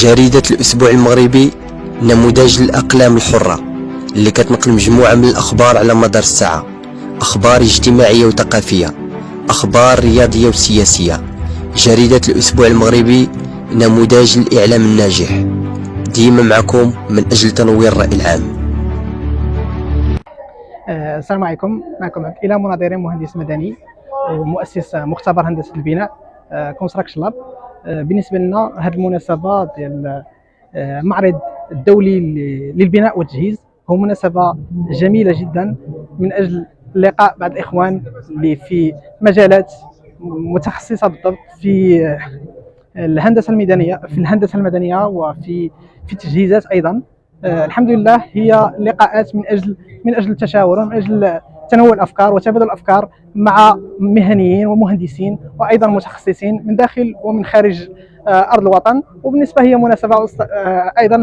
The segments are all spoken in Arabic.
جريدة الأسبوع المغربي نموذج للأقلام الحرة اللي كتنقل مجموعة من الأخبار على مدار الساعة، أخبار اجتماعية وثقافية، أخبار رياضية وسياسية. جريدة الأسبوع المغربي نموذج الإعلام الناجح، ديما معكم من أجل تنوير الرأي العام. السلام عليكم، معكم عبد الإله مناظري، مهندس مدني ومؤسس مختبر هندسة البناء كونستراكشن لاب. بالنسبة لنا هذه المناسبة ديال المعرض الدولي للبناء والتجهيز هو مناسبة جميلة جدا من أجل لقاء بعض الإخوان اللي في مجالات متخصصة بالضبط في الهندسة المدنية وفي التجهيزات أيضا. الحمد لله هي لقاءات من أجل التشاور ومن أجل تنوع الأفكار وتبادل الأفكار مع مهنيين ومهندسين وأيضا متخصصين من داخل ومن خارج أرض الوطن. وبالنسبة هي مناسبة أيضا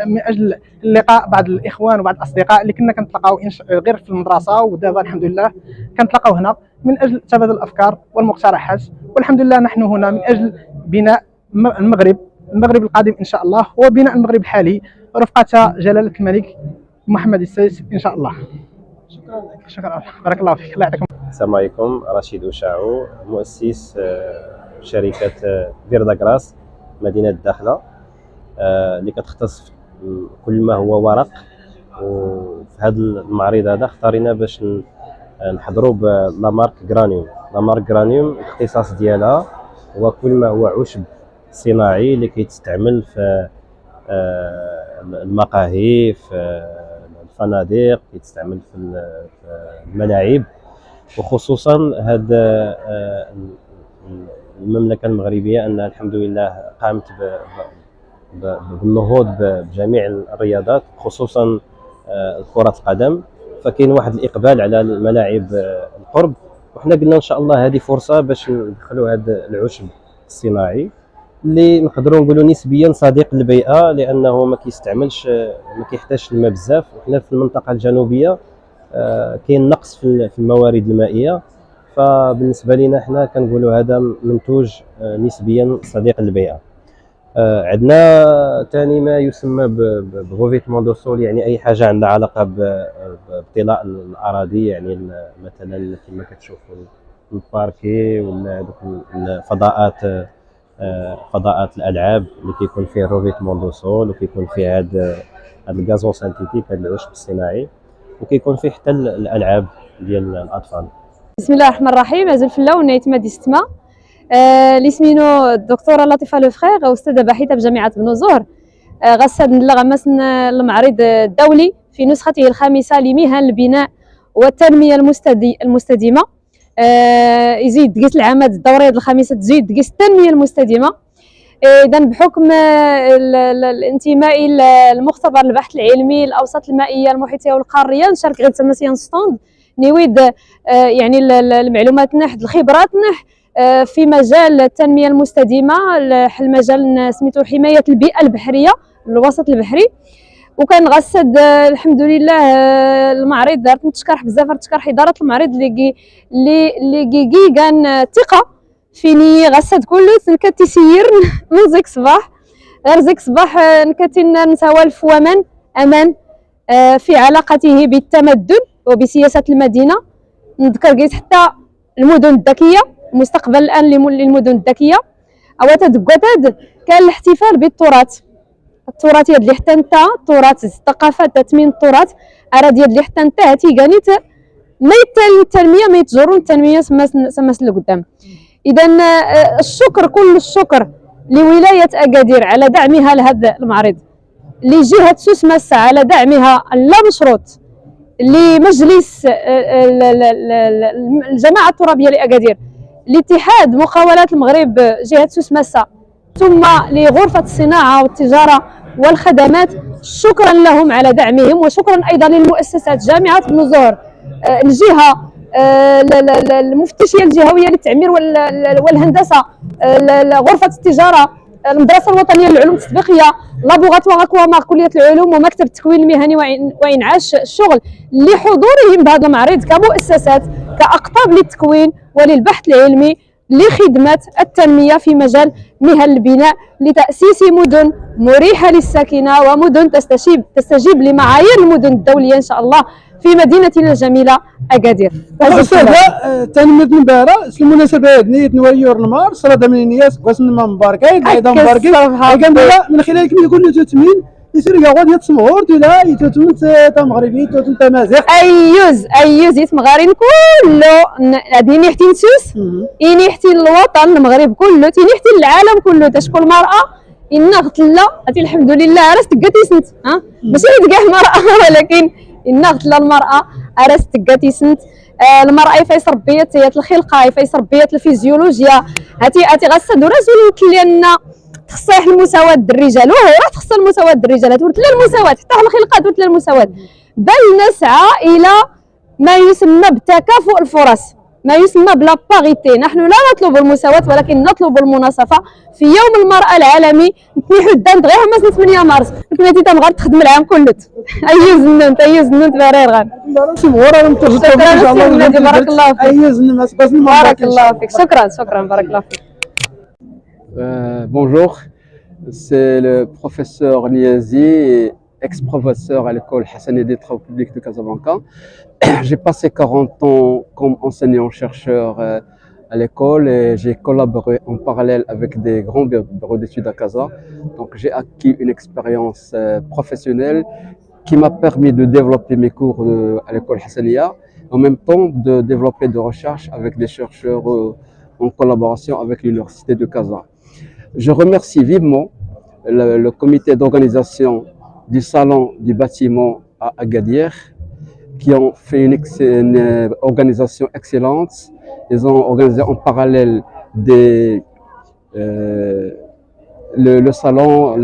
من أجل لقاء بعض الإخوان وبعض الأصدقاء اللي كنا كنتلاقاو غير في المدرسة، ودابا الحمد لله كنتلاقاو هنا من أجل تبادل الأفكار والمقترحات. والحمد لله نحن هنا من أجل بناء المغرب القادم إن شاء الله، وبناء المغرب الحالي رفقة جلالة الملك محمد السادس إن شاء الله. شكرا، بارك الله فيك، الله يعطيكم. السلام عليكم، رشيد أوشاعو، مؤسس شركة فيردا غراس مدينة الداخلة اللي كتختص في كل ما هو ورق. وفي هذا المعرض هذا اختارينا باش نحضروا بلامارك غرانيوم. لامارك غرانيوم الاختصاص ديالها هو كل ما هو عشب صناعي اللي كيتستعمل في المقاهي، في الفنادق، كيتستعمل في الملاعب، وخصوصا هذا المملكة المغربية أنها الحمد لله قامت بالنهوض بجميع الرياضات خصوصا كرة القدم، فكاين واحد الإقبال على الملاعب القرب. وحنا قلنا إن شاء الله هذه فرصة باش ندخلوا هذا العشب الصناعي اللي نقدروا نقولوا نسبيا صديق للبيئة، لأنه ما كيحتاجش الماء بزاف. وحنا في المنطقة الجنوبية كاين نقص في الموارد المائية، فبالنسبه لنا حنا كنقولوا هذا منتوج نسبيا صديق للبيئه. عندنا ثاني ما يسمى بغوفيتمون دو سول، يعني اي حاجه عندها علاقه بطلاء الاراضي، يعني مثلا كما كتشوفوا الباركي ولا دوك فضاءات الالعاب اللي كيكون فيه غوفيتمون دو سول، وكيكون فيه هذا الغازون سانتيتيك، هذا العشب الصناعي، وكيكون فيه حتى الالعاب ديال الاطفال. بسم الله الرحمن الرحيم. عزل في اللون نايت مادي ستما اللي سمينو الدكتوره لطيفه لوفخيغ، استاذه باحثه بجامعه بن زهر. غسد نلغمس المعرض الدولي في نسخته الخامسه لمهن البناء والتنميه المستدامه. يزيد قيس العامات الدوريه الخامسه تزيد قيس التنميه المستدامه. اذا بحكم الانتماء للمختبر البحث العلمي الاوساط المائيه المحيطيه والقاريه نشارك غير تماسيا ستوند نريد يعني المعلومات نحت الخبرات نح في مجال التنميه المستدامه، المجال سميتو حمايه البيئه البحريه الوسط البحري. وكان غسد الحمد لله المعرض دارت نتشكر بزاف تشكر اداره المعرض اللي كان ثقه فيني غسد كله كتسير من زيك صباح غير زيك صباح نكتنا نسوالف ومن امان في علاقته بالتمدن وبسياسة المدينة. نذكر قيس حتى المدن الذكية، مستقبل الآن للمدن الذكية. أو تدقوتاد كان الاحتفال بالتراث التراث يد اللي حتى انت التراث الثقافة تتمين التراث أراد يد اللي حتى انت هاتي كانت ما يتالي التنمية ما يتجرون التنمية سماس لقدام. إذا الشكر كل الشكر لولاية أكادير على دعمها لهذا المعرض، لجهة سوس ماسة على دعمها اللا مشروط، لمجلس الجماعة الترابية لأكادير، لاتحاد مقاولات المغرب جهة سوس ماسة، ثم لغرفة الصناعة والتجارة والخدمات. شكرا لهم على دعمهم، وشكرا أيضا للمؤسسات جامعة بن زهر، الجهة المفتشية الجهوية للتعمير والهندسة، غرفة التجارة، المدرسة الوطنية للعلوم التطبيقية، لابوغاتوار اكوامار كلية العلوم، ومكتب التكوين المهني وإنعاش الشغل، لحضورهم بهذا المعرض كمؤسسات كأقطاب للتكوين وللبحث العلمي لخدمة التنمية في مجال مهن البناء لتأسيس مدن مريحة للساكنة ومدن تستجيب لمعايير المدن الدولية إن شاء الله في مدينتنا الجميلة أكادير. أستاذة تنمية مبارة المناسبة هاد نية نويور نمار صلاة من الناس قسم مباركين عيدا مباركين من خلال كم يكون تتمين يصير يعود يتسمغور ولا يتوتون تا مغربي يتوتون تا مازيغ أيوز يتمغارين كله هادي نيحتي نسوس ينيحتي الوطن المغرب كله تينيحتي العالم كله تشكو المرأة إنا غتلا هاتي الحمد لله راس تقاتي سنت ماشي كاع المرأة ولكن إنا غتلا المرأة راس تقاتي سنت المرأة يفايس ربية الخلقة يفايس ربية الفيزيولوجيا هاتي غاسة دوراس وليت لأن تخصيح المساواة الرجال وهو راه تخص المساواة الرجال تورت لا المساواة حتى في الخلقة تورت لا المساواة بل نسعى إلى ما يسمى بتكافؤ الفرص ما يسمى بلا باغيتي. نحن لا نطلب المساواة ولكن نطلب المناصفة. في يوم المرأة العالمي نتنيحو الدانت غير هما 8 مارس كنتي تمغار تخدم العام كله أيوز ننت برير غان بارك الله فيك بارك الله فيك شكرا بارك الله فيك. Bonjour, c'est le professeur Niazi, ex-professeur à l'école Hassani des Travaux publics de Casablanca. J'ai passé 40 ans comme enseignant-chercheur à l'école et j'ai collaboré en parallèle avec des grands bureaux d'études à Casa. Donc j'ai acquis une expérience professionnelle qui m'a permis de développer mes cours à l'école Hassaniya, en même temps de développer des recherches avec des chercheurs en collaboration avec l'université de Casa. Je remercie vivement le comité d'organisation du salon du bâtiment à Agadir qui ont fait une organisation excellente. Ils ont organisé en parallèle le salon,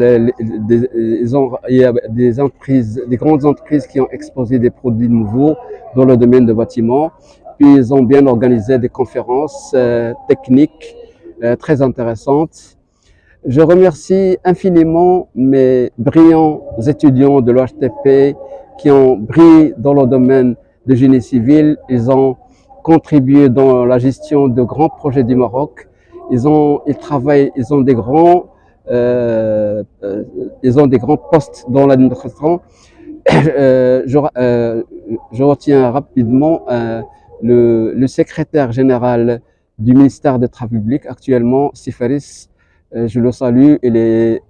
il y a des grandes entreprises qui ont exposé des produits nouveaux dans le domaine du bâtiment. Puis ils ont bien organisé des conférences techniques très intéressantes. Je remercie infiniment mes brillants étudiants de l'HTP qui ont brillé dans le domaine de génie civil. Ils ont contribué dans la gestion de grands projets du Maroc. Ils ont des grands postes dans l'administration. Je retiens rapidement le secrétaire général du ministère des Travaux publics actuellement, Sifaris. Je le salue, il est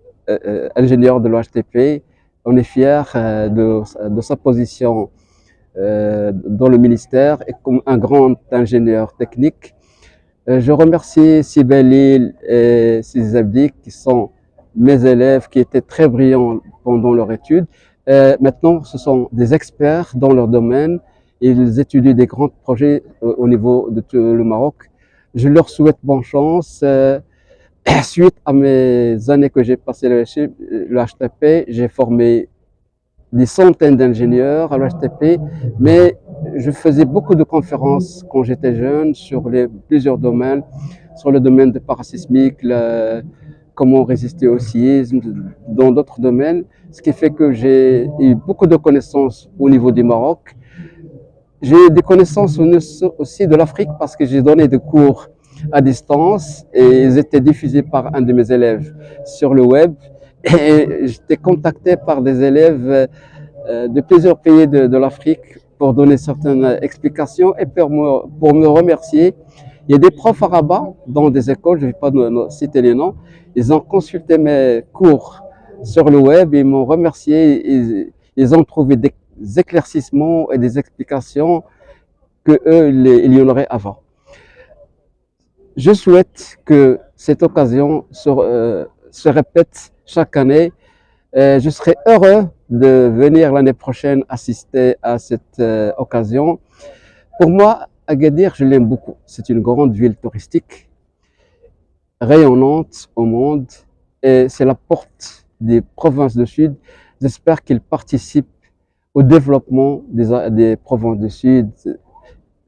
ingénieur de l'HTP. On est fiers de sa position dans le ministère et comme un grand ingénieur technique. Je remercie Sibelil et Sizabdi qui sont mes élèves qui étaient très brillants pendant leur étude. Maintenant, ce sont des experts dans leur domaine. Ils étudient des grands projets au niveau de tout le Maroc. Je leur souhaite bonne chance. Suite à mes années que j'ai passées à l'HTP, j'ai formé des centaines d'ingénieurs à l'HTP, mais je faisais beaucoup de conférences quand j'étais jeune sur plusieurs domaines, sur le domaine de parasismique, comment résister au séisme, dans d'autres domaines, ce qui fait que j'ai eu beaucoup de connaissances au niveau du Maroc. J'ai des connaissances aussi de l'Afrique parce que j'ai donné des cours à distance et ils étaient diffusés par un de mes élèves sur le web et j'étais contacté par des élèves de plusieurs pays de l'Afrique pour donner certaines explications et pour me remercier. Il y a des profs à Rabat dans des écoles, je ne vais pas citer les noms, ils ont consulté mes cours sur le web, ils m'ont remercié, ils ont trouvé des éclaircissements et des explications que eux il y en aurait avant. Je souhaite que cette occasion se répète chaque année. Je serai heureux de venir l'année prochaine assister à cette occasion. Pour moi, Agadir, je l'aime beaucoup. C'est une grande ville touristique, rayonnante au monde, et c'est la porte des provinces du Sud. J'espère qu'il participe au développement des provinces du Sud,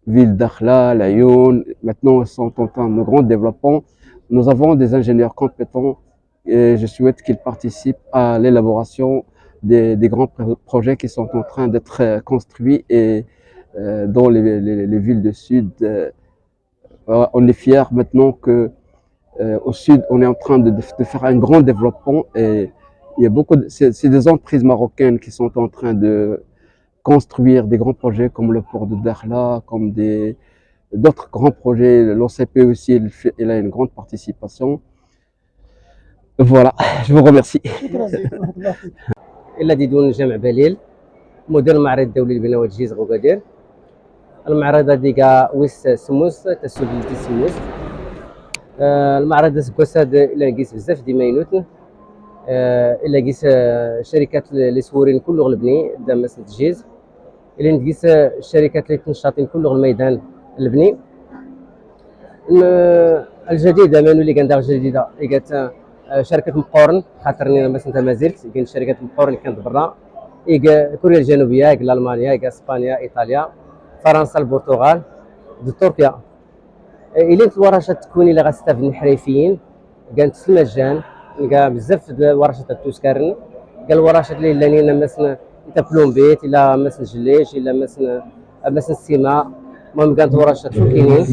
ville d'Akhla, Laayoune. Maintenant, ils sont en train de grand développement. Nous avons des ingénieurs compétents et je souhaite qu'ils participent à l'élaboration des grands projets qui sont en train d'être construits et dans les villes du Sud On est fiers maintenant que au sud, on est en train de faire un grand développement et il y a beaucoup c'est des entreprises marocaines qui sont en train de construire des grands projets comme le port de Dakhla, comme d'autres grands projets. L'OCP aussi, il a une grande participation. Voilà, je vous remercie. الذي دون جامع بليل مدير المعرض الدولي للبناء والتجهيز غوكادير. المعرض هذيك ويس سموس تسود لتي سموس. المعرض سكوساد الى نقيس بزاف ديما ينوتن الى نقيس شركات اللي سورين كله غلبني قدام مسن التجهيز الى نقيس الشركات اللي تنشاطين كله الميدان البني. الجديده مانو اللي كندار جديده اللي قالت شركه مقورن خاطرني مثلا ما زلت كاين شركات مقورن اللي كانت برا كوريا الجنوبيه المانيا اسبانيا ايطاليا فرنسا البرتغال تركيا. الى الورشات التكوينيه اللي غتستافد الحريفيين كانت في المجان كاع بزاف د الورشات التوسكارن كاع الورشات اللي لانينا مثلا انت بلومبيت الا مثلا جليش الا مثلا السماء. المهم كانت ورشات كاينين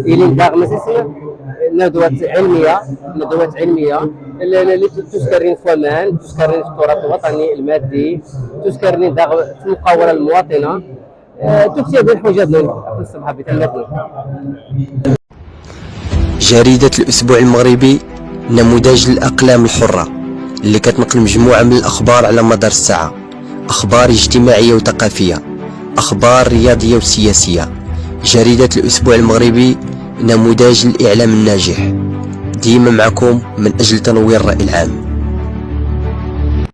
الى داغ مثلا ندوات علميه اللي تسكرين فمان تسكرين في التراث الوطني المادي تسكرين داغ في المقاوله المواطنه تكتب الحجج الصباح بتمتنا. جريدة الأسبوع المغربي نموذج للأقلام الحرة اللي كتنقل مجموعة من الأخبار على مدار الساعة، أخبار اجتماعية وثقافية، أخبار رياضية وسياسية. جريدة الأسبوع المغربي نموذج للإعلام الناجح، ديما معكم من أجل تنوير الرأي العام.